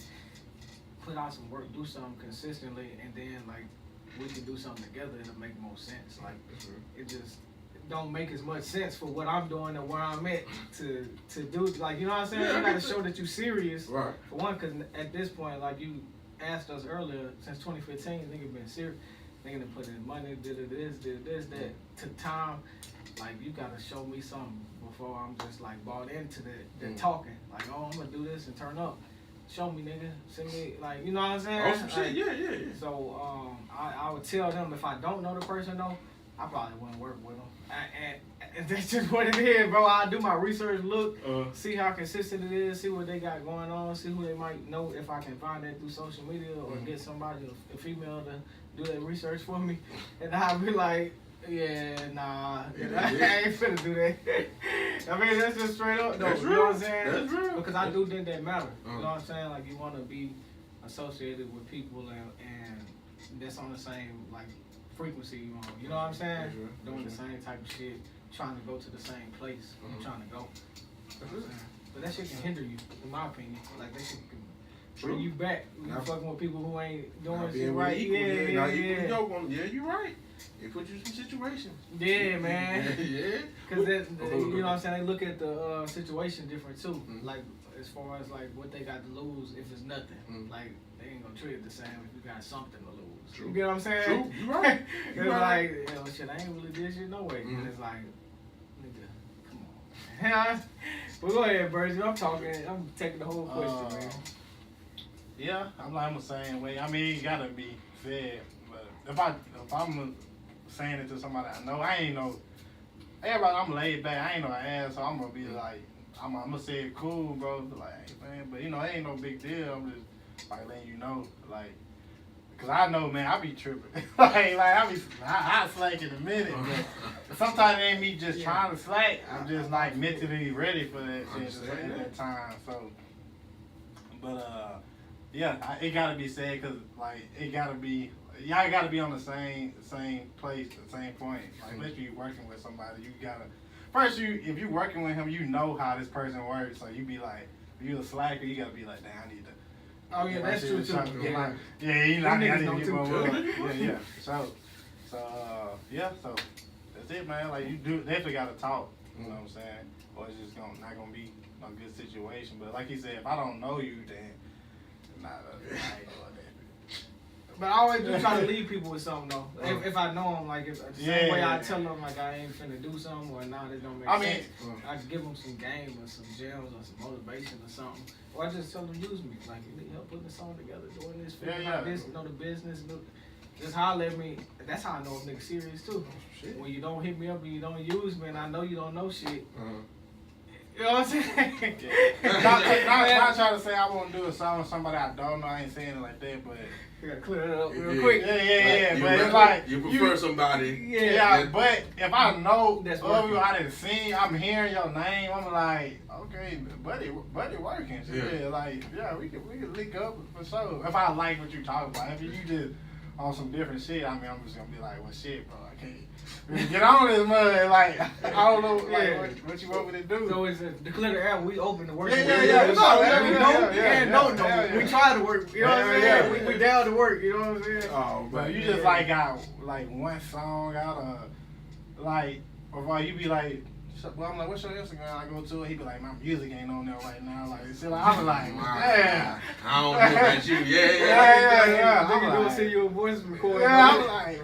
put out some work, do something consistently, and then like we can do something together. It'll make more sense. Like it just don't make as much sense for what I'm doing and where I'm at to do. Like, you know what I'm saying? You gotta show that you serious. Right. For one, because at this point, like you asked us earlier, since 2015, nigga been serious. Nigga done put in money, did this, that. To time, like you gotta show me something before I'm just like bought into the talking. Like, oh, I'm gonna do this and turn up. Show me, nigga. Send me, like, you know what I'm saying? Oh, some shit. Yeah. So, I would tell them if I don't know the person though, I probably wouldn't work with them. And that's just what it is, bro. I do my research, look, see how consistent it is, see what they got going on, see who they might know if I can find that through social media or get somebody, a female, to do that research for me. And I'll be like, yeah, nah, I ain't finna do that. I mean, that's just straight up, though. You know what I'm saying? That's real. Because I do think that matter. You know what I'm saying? Like, you want to be associated with people and that's on the same, like, frequency you on. You know what I'm saying? Doing the same type of shit, trying to go to the same place I'm trying to go. You know what I'm saying? But that shit can hinder you, in my opinion. Like, that shit can bring you back. You fucking with people who ain't doing shit right. Yeah, you're right. It put you in some situations. Yeah, man. Yeah. Because, you know what I'm saying, they look at the situation different, too. Like, as far as, like, what they got to lose if it's nothing. Like, they ain't going to treat it the same if you got something to lose. True. You get what I'm saying? True. You right. It's like, yo, shit, I ain't really did shit no way. And it's like, nigga, come on. But go ahead, Birds. I'm talking. I'm taking the whole question, man. Yeah, I'm the same way. I mean, you gotta be fair. But if I'm saying it to somebody I know, I ain't no. Everybody, I'm laid back. I ain't no ass, so I'm gonna be like, I'm gonna say it cool, bro. Like, hey, man, but you know, it ain't no big deal. I'm just like letting you know, like, cause I know, man, I be tripping. I slack in a minute. But sometimes it ain't me just trying to slack. I'm just like mentally ready for that shit at that time. So, but yeah, it gotta be said, cause like it gotta be. Y'all gotta be on the same place, the same point. Like, especially you working with somebody, you gotta first if you working with him, you know how this person works. So you be like, if you a slacker, you gotta be like, damn, I need to. Oh yeah, that's true too. You know, I need to get more work. Yeah. So that's it, man. Like, you definitely gotta talk. You know what I'm saying? Or it's just not gonna be a good situation. But like he said, if I don't know you, then I ain't doing that. But I always do try to leave people with something though. If I know them, like the same way I tell them like I ain't finna do something or nah, this don't make sense. I just give them some game or some gems or some motivation or something. Or I just tell them use me. Like, you need help putting the song together, doing this, figuring out this, know the business. Just holler at me. That's how I know if niggas serious too. When you don't hit me up and you don't use me and I know you don't know shit. You know what I'm saying? Not trying to say I won't do a song with somebody I don't know. I ain't saying it like that, but you gotta clear it up real quick. Yeah. But it's like you prefer somebody. Yeah, but if I know that's of you, I didn't see, I'm hearing your name, I'm like, okay, buddy working. Yeah, like we can link up for sure. If I like what you talking about, if you just on some different shit, I mean, I'm just gonna be like, well, shit, bro, I can't really get on this mud. Like, I don't know, like, what you want me to do. So it's to clear the air. We open to work. Yeah. We try to work. You know what I'm saying? We down to work. You know what I'm saying? Oh, but you just like got like one song out like, or you be like. Well, I'm like, what's your Instagram? I go to it. He be like, my music ain't on there right now. Like, I'm like, damn. I don't know about you. Yeah. I'm gonna see your voice recording. Yeah, I'm like,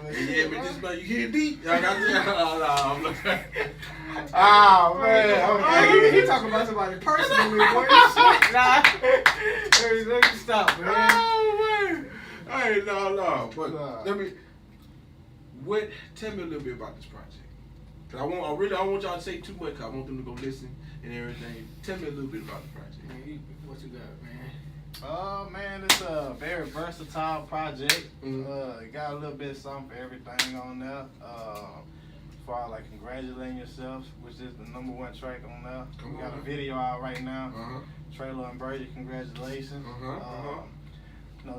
but just like you hear deep. I got I'm looking. Oh man. He talking about somebody personally. Boy, shit. Nah. Let me stop, man. Oh man. Hey, no. But tell me a little bit about this project. I don't want y'all to say too much. 'Cause I want them to go listen and everything. Tell me a little bit about the project. Man, what you got, man? Man, it's a very versatile project. It got a little bit of something for everything on there. As far as like congratulating yourself, which is the #1 track on there. We got a video out right now. TreLow and Birdie, congratulations.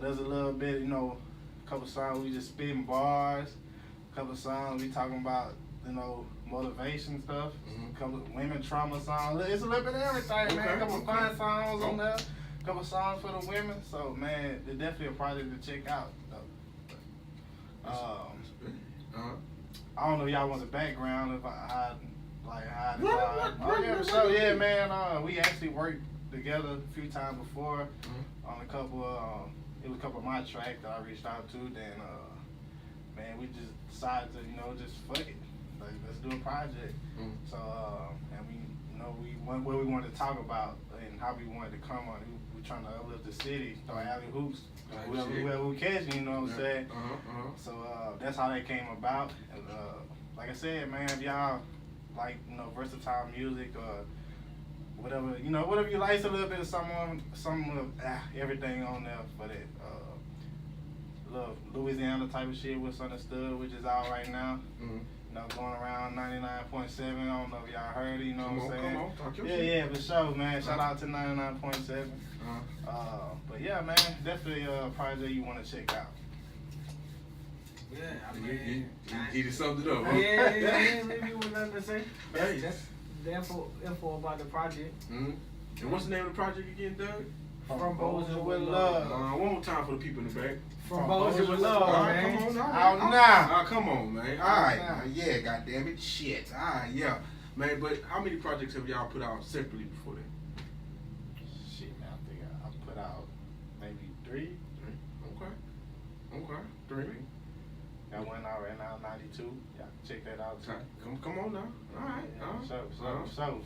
There's a little bit, a couple songs we just spitting bars. A couple songs we talking about, motivation stuff. A couple of women trauma songs. It's a little bit of everything, man. A couple of fun songs on there. A couple of songs for the women. So, man, it's definitely a project to check out. I don't know if y'all want the background if how yeah, man. We actually worked together a few times before on a couple of it was a couple of my tracks that I reached out to. Then man, we just decided to just fuck it. Like, let's do a project. So and we what we wanted to talk about and how we wanted to come on. We trying to uplift the city, start alley hoops. Whoever we catch, you know what I'm saying? So that's how that came about. And like I said, man, if y'all like versatile music or whatever, whatever you like, it's a little bit of some of everything on there for that little Louisiana type of shit, What's Understood, which is out right now. Going around 99.7. I don't know if y'all heard it, you know what I'm saying? Come on, talk your shit. Yeah, for sure, man. Shout out to 99.7. But yeah, man, definitely a project you want to check out. Yeah, I mean, he just summed it up. Huh? Yeah, maybe with nothing to say. That's the info about the project. And what's the name of the project again, Doug? From Bozeman with Love. One more time for the people in the back. From Bozeman with Love, man. Come on now. Out now. Come on, man. All right. Yeah, goddamn it. Shit. Yeah. Man, but how many projects have y'all put out separately before that? Shit, man, I think I put out maybe 3. Okay. 3. Got one out right now, 92. Y'all check that out too. Come on now. All right.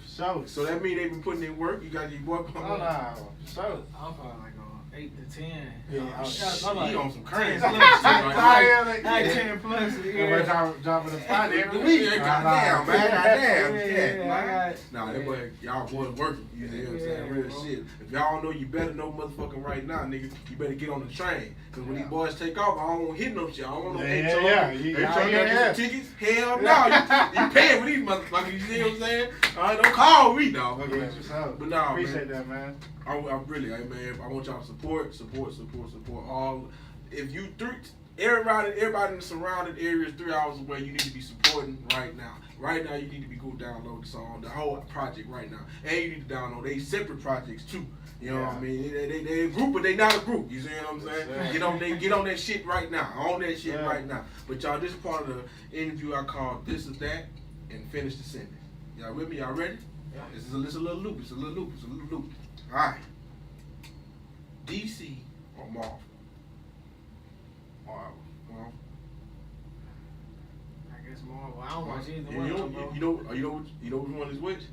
So. So that mean they been putting in work? You got your boy No. So. I'm probably like on 8 to 10. Yeah, he on some crazy 10 shit right now. 10 plus. Yeah. Dropping the spot every week. Goddamn, man. Goddamn. Yeah. Nah, that boy, y'all boys working. You know what I'm saying? Real shit. If y'all don't know, you better know motherfucking right now, nigga. You better get on the train. Cause when these boys take off, I don't want to hit no shit. I don't want no HR. They trying to get some tickets. Hell no. You paying for these motherfuckers. You see what I'm saying? Don't call me, dog. But nah, appreciate that, man. I really, man, I want y'all to support all. If you everybody in the surrounding areas 3 hours away, you need to be supporting right now. Right now, you need to be go download the song, the whole project right now, and you need to download they separate projects too. You know what I mean? They a group, but they not a group. You see what I'm saying? Get on that shit right now. On that shit right now. But y'all, this is part of the interview I called "This Is That" and finish the sentence. Y'all with me? Y'all ready? Yeah. This is a little loop. It's a little loop. All right. DC or Marvel? Marvel. I guess Marvel. I don't watch either You one know, of them, bro. you know which one is which?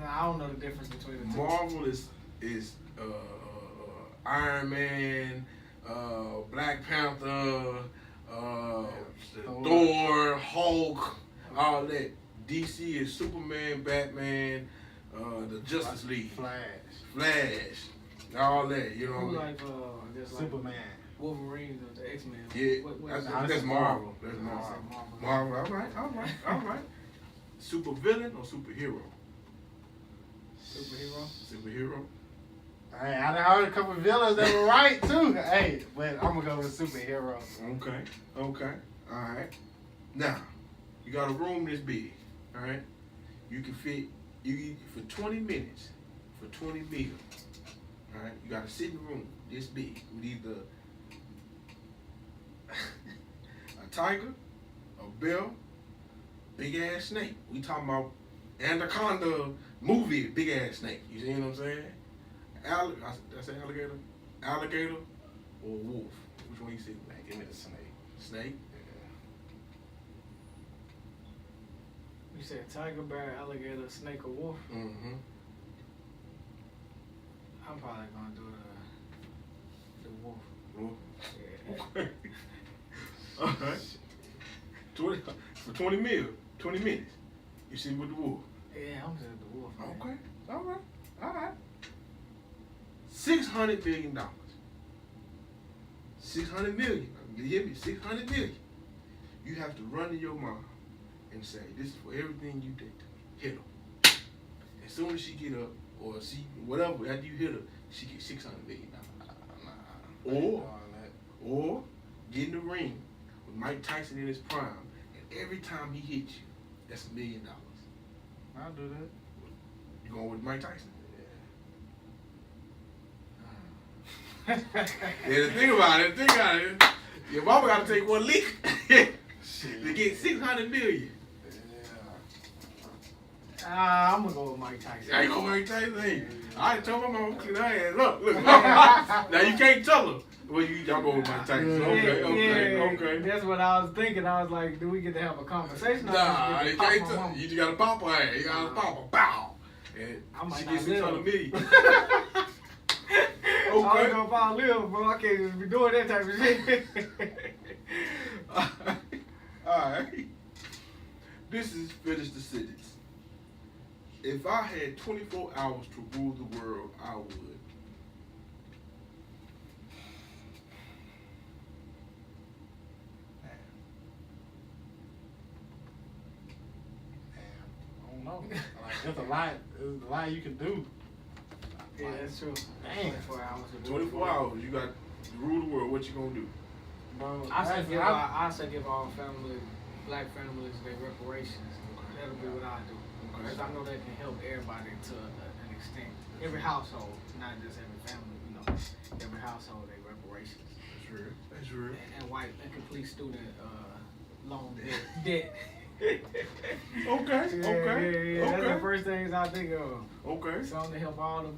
I don't know the difference between the two. Marvel is Iron Man, Black Panther, Thor, Hulk, all that. DC is Superman, Batman, the Justice League, Flash, all that. You know Who what I mean? just like Superman. Wolverine or the X-Men. Yeah, that's Marvel. That's Marvel. Marvel. All right. Super villain or superhero? Superhero. Hey, I done heard a couple of villains that were right too. Hey, but I'm gonna go with superhero. Okay. All right. Now, you got a room this big. All right. You can fit for 20 minutes for 20 meals. All right. You got a sitting room this big with either a tiger, a bear, big ass snake. We talking about Anaconda movie, big ass snake. You see what I'm saying? I say alligator or wolf. Which one you see? Man, give me the snake. Snake. You said tiger, bear, alligator, snake, or wolf? Mm-hmm. I'm probably gonna do the wolf. Wolf. Yeah. Okay. All right. For 20 minutes. You see with the wolf. Yeah, I'm just the wolf. Man. Okay. All right. $600 million. 600 million. You hear me? 600 million. You have to run to your mom and say, "This is for everything you did to me." Hit her. As soon as she get up or see whatever after you hit her, she get $600 million. Or get in the ring with Mike Tyson in his prime, and every time he hits you, that's $1 million. I'll do that. You going with Mike Tyson? Yeah. Yeah, think about it. Your mama got to take one leak to get $600 million. I'm gonna go with Mike Tyson. I ain't gonna Mike Tyson. Hey, I ain't told my mama clean her ass. Look. Now you can't tell her. Well, y'all go with Mike Tyson. Okay. That's what I was thinking. I was like, do we get to have a conversation? Nah, you can't tell her. You just gotta pop her ass. You gotta pop her. Bow. And I might she not gets $600 million. I don't know if I'll live, bro. I can't just be doing that type of shit. Alright. This is finish the sentence. If I had 24 hours to rule the world, I would. I don't know. Like, there's a lot you can do. Yeah, that's true. Damn. 24 hours. 24 hours, you got to rule the world. What you gonna do? Bro, I say give all black families their reparations. That'll be what I do. Because I know that can help everybody to an extent. Every household, not just every family, every household, their reparations. That's real. And white and complete student loan debt. Okay. That's the first things I think of. Okay. Something to help all the,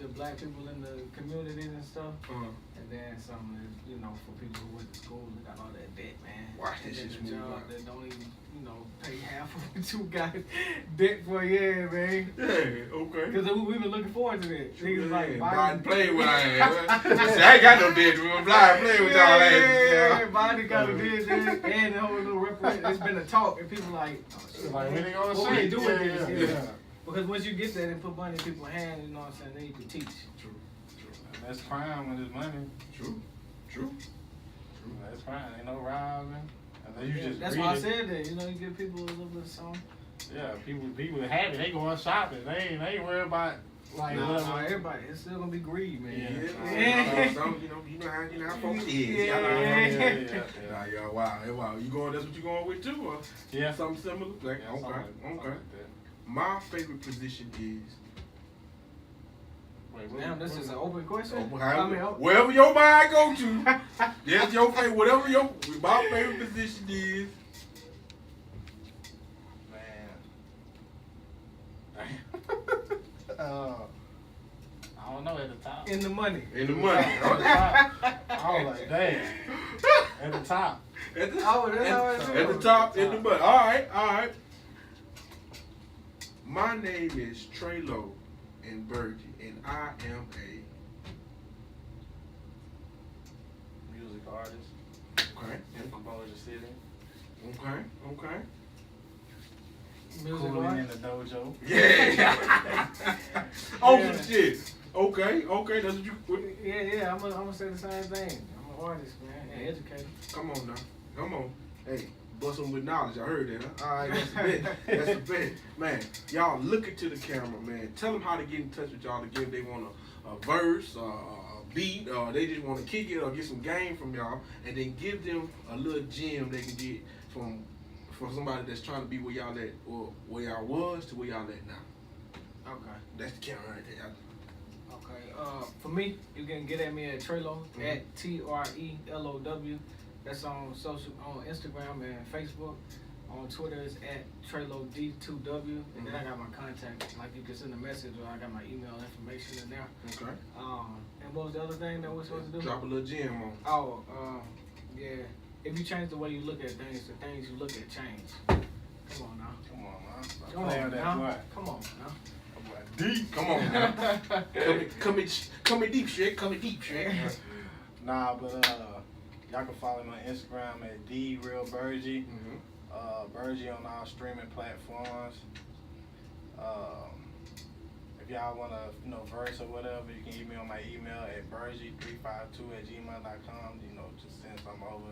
the black people in the communities and stuff. And then something, for people who went to school and got all that debt, man. Watch and this then shit the smooth job out. that don't even, pay half of what you got debt for a year, man. Yeah, okay. Because we've been looking forward to that. Niggas like Biden playing with our ass. I ain't got no debt. I'm blind playing with y'all ass. Yeah, Biden got a did that. And the whole little reparation. It's been a talk, and people like, oh, shit, like, what they gonna what say? we do with this? Yeah. Because once you get that and put money in people's hands, you know what I'm saying, then you can teach. True. That's crime when it's money. True. That's crime. Ain't no robbing. That's why I said that. You give people a little bit of something. Yeah, people happy. They going shopping. They ain't worried about like no, everybody. It's still gonna be greed, man. Yeah. You know how folks is. Yeah. Nah, y'all, wow. You going? That's what you going with too? Or yeah. Something similar. Like, okay. My favorite position is. Damn, this is an open question. Wherever your mind go to, that's your favorite. Whatever my favorite position is. Man, I don't know, at the top. In the money. In the money. At the top. I was like, damn. At the top. At the, Oh, that's how it at the top, in the money. All right. My name is TreLow in Bergie, and I am a Music artist. okay. In Composer City. Okay. Music Coolin art. In The Dojo. Yeah. Oh shit. Okay. That's what you. Yeah. I'm gonna say the same thing. I'm an artist, man, and educator. Come on now. Come on. Hey, bust them with knowledge. I heard that. Huh? All right, that's a bet. That's a bet. Man, y'all look into the camera, man. Tell them how to get in touch with y'all again if they want a verse, a beat, or they just want to kick it or get some game from y'all, and then give them a little gem they can get from somebody that's trying to be where y'all at, or where y'all was to where y'all at now. Okay. That's the camera right there. Okay. For me, you can get at me at TreLow at TreLow. That's on Instagram and Facebook. On Twitter is at TreLowD2W. And then I got my contact. Like you can send a message, or I got my email information in there. Okay. And what was the other thing that we're supposed to do? Drop a little gem on. Oh, yeah. If you change the way you look at things, the things you look at change. Come on now. Come on, man. Come on now. Come on now. Deep. Come on now. Come in deep shit. Nah, but y'all can follow me on Instagram at TheRealBergie. Bergie on all streaming platforms. If y'all want to, verse or whatever, you can hit me on my email at bergie352@gmail.com. Just send something over.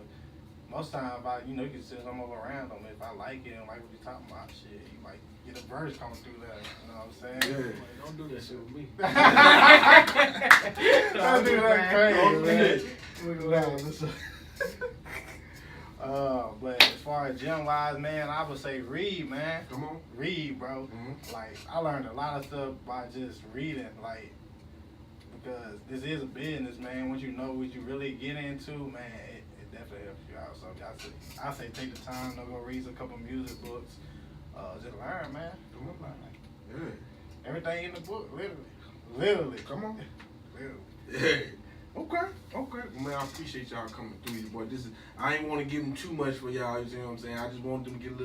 Most times, you can send something over random. If I like it and like what you're talking about, shit, you might get a verse coming through that. You know what I'm saying? Yeah. Wait, don't do that shit with me. Don't do that crazy, man. But as far as gym wise, man, I would say read, man. Come on. Read, bro. Like, I learned a lot of stuff by just reading, because this is a business, man. Once you know what you really get into, man, it definitely helps you out. So I say take the time to go read a couple music books. Just learn, man. Come on, man. Yeah. Everything in the book, literally. Come on. Literally. Yeah. Okay. Man, I appreciate y'all coming through, your boy. I ain't want to give them too much for y'all, you see what I'm saying? I just want them to get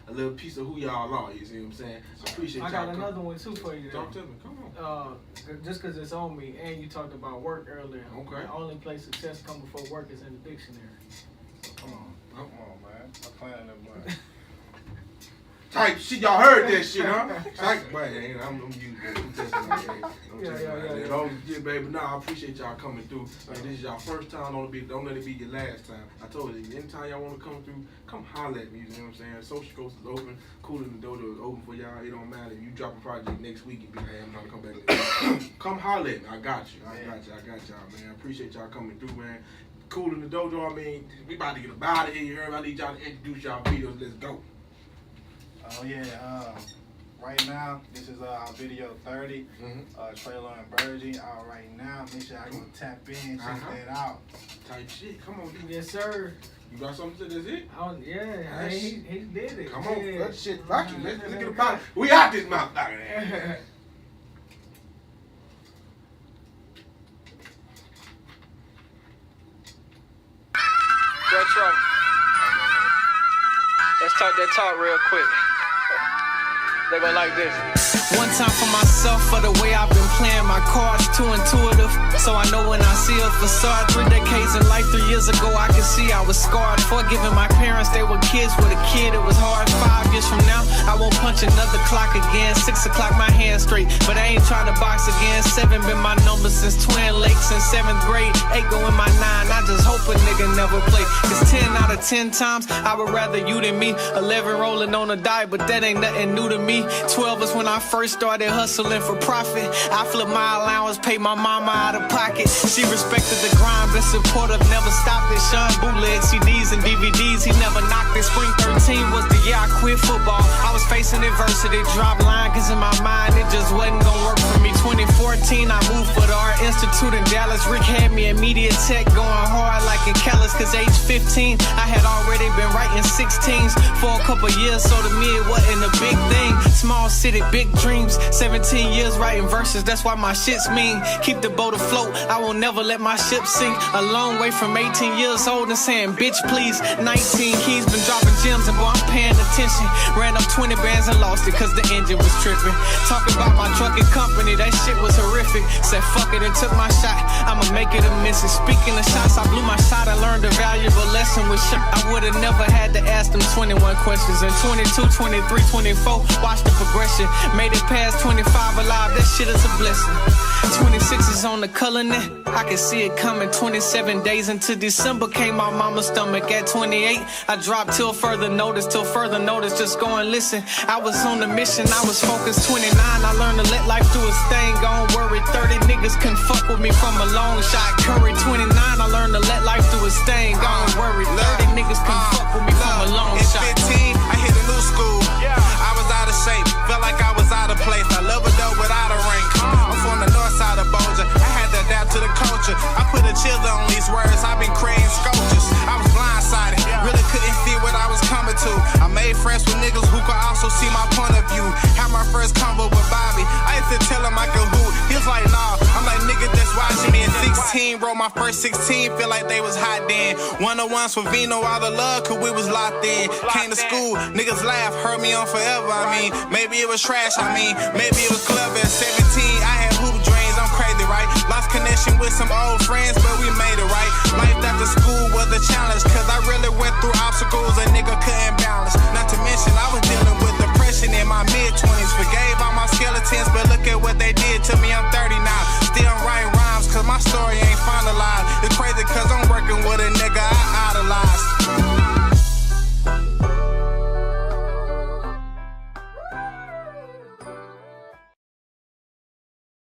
a little piece of who y'all are, you see what I'm saying? I appreciate y'all. I got another one too for you. Talk to me, come on. Just because it's on me, and you talked about work earlier. Okay. The only place success comes before work is in the dictionary. So come on. Come on, man. I'm playing that boy. Type shit, y'all heard that shit, huh? Type, man, I'm using that. Yeah, baby. Nah, I appreciate y'all coming through. Like, this is y'all first time, don't let it be your last time. I told you, anytime y'all want to come through, come holler at me, you know what I'm saying? Social Coast is open, Coolin In The Dojo is open for y'all. It don't matter. If you drop a project next week and be like, hey, I'm trying to come back. Come holler at me. I got you. I got y'all, man. I appreciate y'all coming through, man. Coolin In The Dojo, I mean, we about to get about it here. You heard? I need y'all to introduce y'all videos. Let's go. Oh yeah, right now this is our video 30, TreLow and Bergie. Right now, make sure I go tap in, check that out. Type shit, come on. Yes, sir. You got something to this? Yeah, I mean, he did it. Come on, that shit rocking. Let's get about it. We out this mouth. Tronn. Let's talk that talk real quick. They go like this. One time for myself for the way I've been playing my cards, too intuitive. So I know when I see a facade. 3 decades in life, 3 years ago, I can see I was scarred. Forgiving my parents, they were kids with a kid, it was hard. 5 years from now, I won't punch another clock again. 6 o'clock, my hands straight, but I ain't trying to box again. 7 been my number since Twin Lakes in 7th grade. 8 go in my 9, I just hope a nigga never play. Cause 10 out of 10 times, I would rather you than me. 11 rolling on a die, but that ain't nothing new to me. 12 is when I first started hustling for profit. I flipped my allowance, paid my mama out of pocket. She respected the grind, been supportive, never stopped it. Sean bootleg CDs and DVDs, he never knocked it. Spring 13 was the year I quit football. I was facing adversity, dropped line, cause in my mind it just wasn't gonna work for me. 24 quarantine, I moved for the Art Institute in Dallas. Rick had me in media tech, going hard like in Callis. Cause age 15, I had already been writing 16s for a couple years, so to me it wasn't a big thing. Small city, big dreams, 17 years writing verses, that's why my shit's mean. Keep the boat afloat, I will never let my ship sink. A long way from 18 years old and saying, bitch please. 19 keys, been dropping gems, and boy I'm paying attention. Ran up 20 bands and lost it cause the engine was tripping. Talking about my trucking company, that shit was horrific. Said fuck it and took my shot, I'ma make it a miss. And speaking of shots, I blew my shot and learned a valuable lesson with shit. I would've never had to ask them 21 questions. And 22, 23, 24, watch the progression. Made it past 25 alive, that shit is a blessing. 26 is on the color net, I can see it coming. 27 days into December, came out mama's stomach. At 28, I dropped till further notice, just go and listen. I was on the mission, I was focused. 29, I learned to let life do its thing, don't worry. 30 niggas couldn't fuck with me from a long shot. Curry 29, I learned to let life do its thing, don't worry. 30 niggas couldn't fuck with me from a long shot. At 15, I hit a new school. I was out of shape, felt like I was out of place. I love a dope without a ring. I'm from the north side of Boulder, I had to adapt to the culture. I put a chill on these words, I've been creating sculptures. I was blindsided, really couldn't see what I was coming to. I made friends with niggas who could also see my point of view. Had my first combo with Bobby, I used to tell him I could hoot. He was like, nah, I'm like, nigga, just watching me. At 16, wrote my first 16, feel like they was hot then. 101s for Vino, all the love, cause we was locked in. Came to school, niggas laugh, heard me on forever, I mean. Maybe it was trash, I mean, maybe it was clever. At 17, I had hoop dreams, I'm crazy, right? Lost connection with some old friends, but we made it right. Life